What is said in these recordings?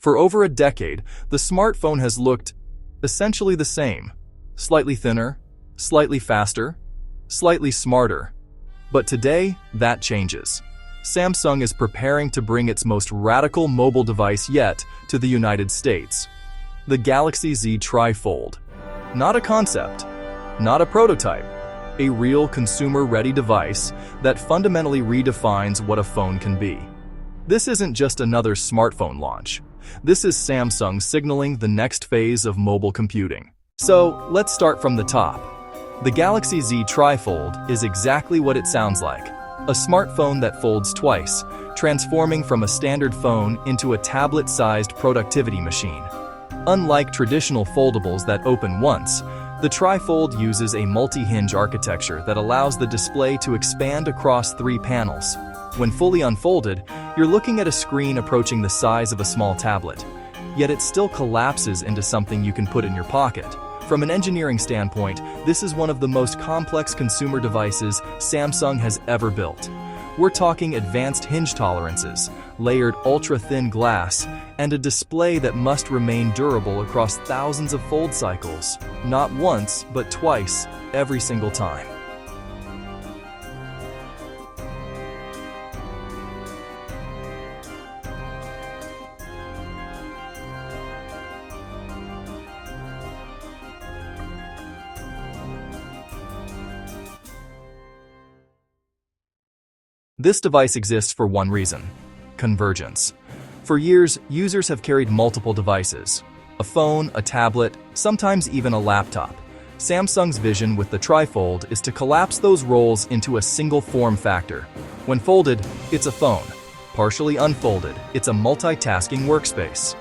For over a decade, the smartphone has looked essentially the same. Slightly thinner, slightly faster, slightly smarter. But today, that changes. Samsung is preparing to bring its most radical mobile device yet to the United States. The Galaxy Z Tri-Fold. Not a concept, not a prototype, a real consumer-ready device that fundamentally redefines what a phone can be. This isn't just another smartphone launch. This is Samsung signaling the next phase of mobile computing. So, let's start from the top. The Galaxy Z Tri-Fold is exactly what it sounds like. A smartphone that folds twice, transforming from a standard phone into a tablet-sized productivity machine. Unlike traditional foldables that open once, the Tri-Fold uses a multi-hinge architecture that allows the display to expand across 3 panels. When fully unfolded, you're looking at a screen approaching the size of a small tablet, yet it still collapses into something you can put in your pocket. From an engineering standpoint, this is one of the most complex consumer devices Samsung has ever built. We're talking advanced hinge tolerances, layered ultra-thin glass, and a display that must remain durable across thousands of fold cycles, not once, but twice, every single time. This device exists for one reason: convergence. For years, users have carried multiple devices: a phone, a tablet, sometimes even a laptop. Samsung's vision with the Tri-Fold is to collapse those roles into a single form factor. When folded, it's a phone. Partially unfolded, it's a multitasking workspace.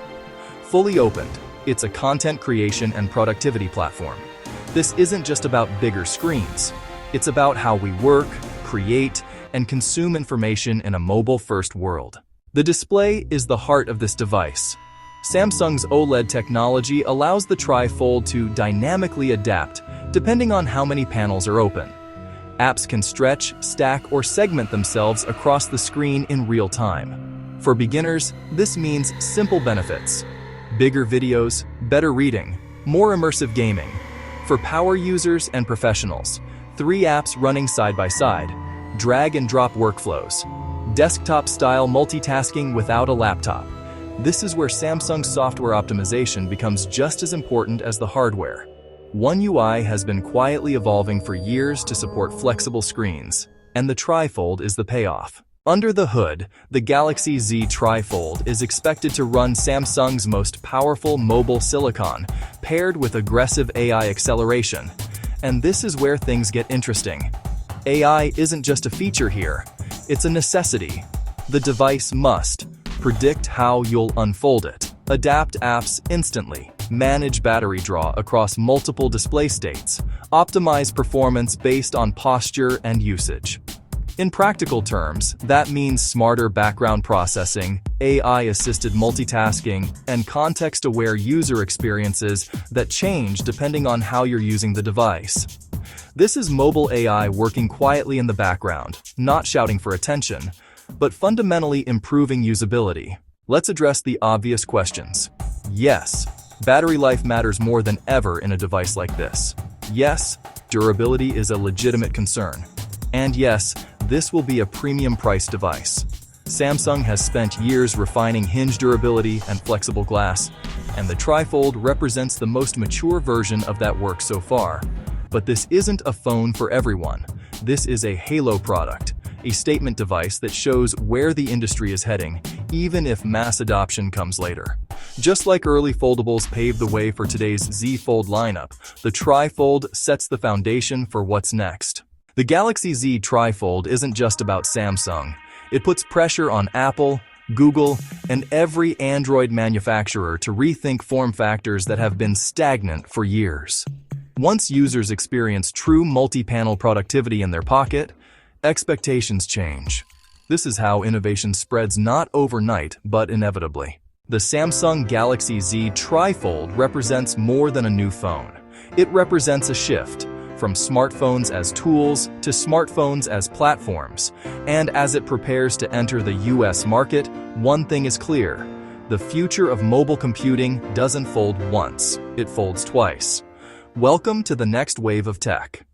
Fully opened, it's a content creation and productivity platform. This isn't just about bigger screens. It's about how we work, create, and consume information in a mobile-first world. The display is the heart of this device. Samsung's OLED technology allows the Tri-Fold to dynamically adapt depending on how many panels are open. Apps can stretch, stack, or segment themselves across the screen in real time. For beginners, this means simple benefits: bigger videos, better reading, more immersive gaming. For power users and professionals, 3 apps running side by side, drag and drop workflows, desktop-style multitasking without a laptop. This is where Samsung's software optimization becomes just as important as the hardware. One UI has been quietly evolving for years to support flexible screens, and the Tri-Fold is the payoff. Under the hood, the Galaxy Z Tri-Fold is expected to run Samsung's most powerful mobile silicon, paired with aggressive AI acceleration. And this is where things get interesting. AI isn't just a feature here, it's a necessity. The device must predict how you'll unfold it, adapt apps instantly, manage battery draw across multiple display states, optimize performance based on posture and usage. In practical terms, that means smarter background processing, AI-assisted multitasking, and context-aware user experiences that change depending on how you're using the device. This is mobile AI working quietly in the background, not shouting for attention, but fundamentally improving usability. Let's address the obvious questions. Yes, battery life matters more than ever in a device like this. Yes, durability is a legitimate concern. And yes, this will be a premium-priced device. Samsung has spent years refining hinge durability and flexible glass, and the Tri-Fold represents the most mature version of that work so far. But this isn't a phone for everyone. This is a halo product, a statement device that shows where the industry is heading, even if mass adoption comes later. Just like early foldables paved the way for today's Z Fold lineup, the Tri-Fold sets the foundation for what's next. The Galaxy Z Tri-Fold isn't just about Samsung. It puts pressure on Apple, Google, and every Android manufacturer to rethink form factors that have been stagnant for years. Once users experience true multi-panel productivity in their pocket, expectations change. This is how innovation spreads not overnight, but inevitably. The Samsung Galaxy Z Tri-Fold represents more than a new phone. It represents a shift from smartphones as tools to smartphones as platforms. And as it prepares to enter the US market, one thing is clear: The future of mobile computing doesn't fold once, it folds twice. Welcome to the next wave of tech.